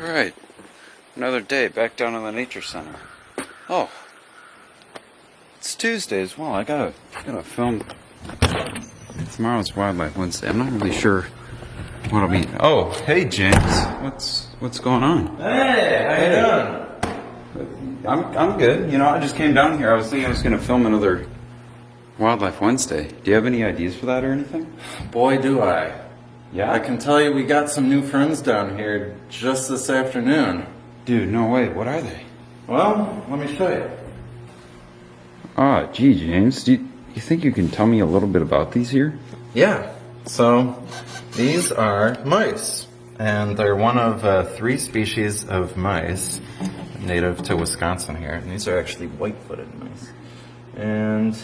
Alright, another day back down in the nature center. Oh, it's Tuesday as well. I gotta film. Tomorrow's Wildlife Wednesday. I'm not really sure what I'll be. Oh, hey James, what's going on? Hey, how you doing? I'm good. You know, I just came down here. I was thinking I was gonna film another Wildlife Wednesday. Do you have any ideas for that or anything? Boy, do I. Yeah? I can tell you we got some new friends down here just this afternoon. Dude, no way. What are they? Well, let me show you. Gee, James, do you think you can tell me a little bit about these here? Yeah, so these are mice, and they're one of 3 species of mice native to Wisconsin here, and these are actually white-footed mice. And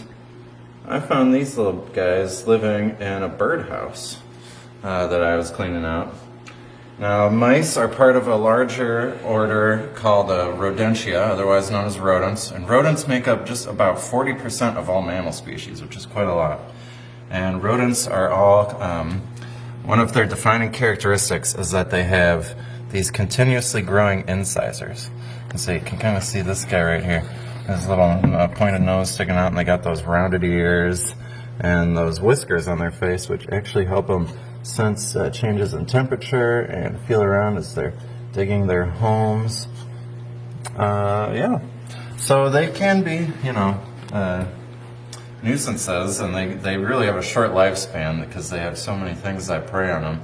I found these little guys living in a birdhouse that I was cleaning out. Now, mice are part of a larger order called Rodentia, otherwise known as rodents. And rodents make up just about 40% of all mammal species, which is quite a lot. And rodents are all, one of their defining characteristics is that they have these continuously growing incisors. And so you can kind of see this guy right here. His little pointed nose sticking out, and they got those rounded ears and those whiskers on their face, which actually help them sense changes in temperature and feel around as they're digging their homes. Yeah, so they can be, nuisances, and they really have a short lifespan because they have so many things that prey on them.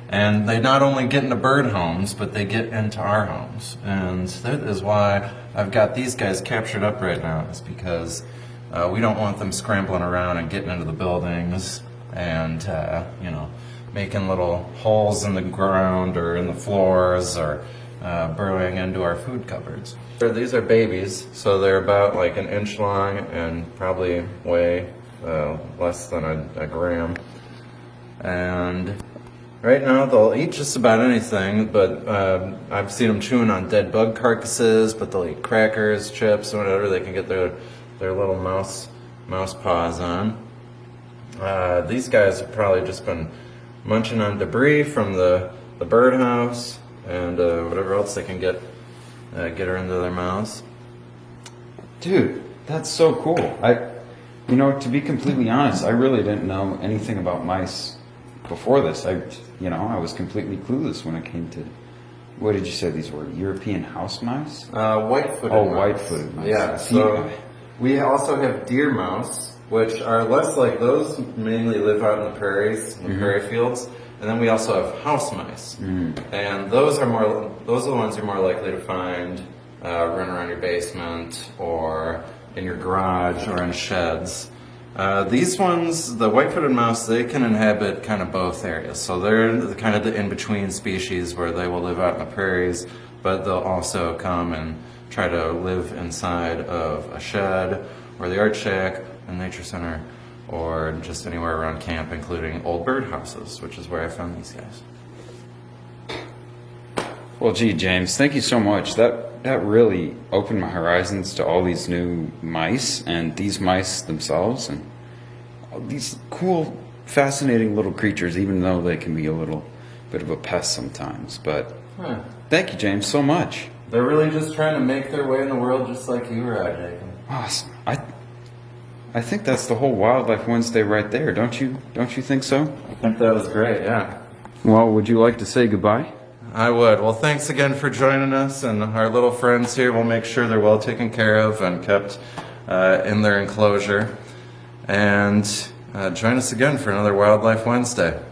And they not only get into bird homes, but they get into our homes. And that is why I've got these guys captured up right now, is because we don't want them scrambling around and getting into the buildings and, making little holes in the ground or in the floors or burrowing into our food cupboards. These are babies, so they're about like an inch long and probably weigh less than a gram. And right now they'll eat just about anything, but I've seen them chewing on dead bug carcasses, but they'll eat crackers, chips, whatever they can get their little mouse paws on. These guys have probably just been munching on debris from the birdhouse and whatever else they can get her into their mouths. Dude, that's so cool. To be completely honest, I really didn't know anything about mice before this. I was completely clueless when it came to, what did you say these were? European house mice? White-footed Oh, mice. white-footed mice. Yeah, so we also have deer mouse, which are less like those, mainly live out in the prairies, in the prairie fields. And then we also have house mice. And those are the ones you're more likely to find running around your basement or in your garage or in sheds. These ones, the white-footed mouse, they can inhabit kind of both areas. So they're kind of the in-between species where they will live out in the prairies, but they'll also come and try to live inside of a shed or the art shack, a nature center, or just anywhere around camp, including old birdhouses, which is where I found these guys. Well, gee, James, thank you so much. That really opened my horizons to all these new mice and these mice themselves and all these cool, fascinating little creatures, even though they can be a little bit of a pest sometimes. But thank you, James, so much. They're really just trying to make their way in the world just like you were, Jacob. Awesome. I think that's the whole Wildlife Wednesday right there. Don't you think so? I think that was great, yeah. Well, would you like to say goodbye? I would. Well, thanks again for joining us, and our little friends here, we'll make sure they're well taken care of and kept in their enclosure. And join us again for another Wildlife Wednesday.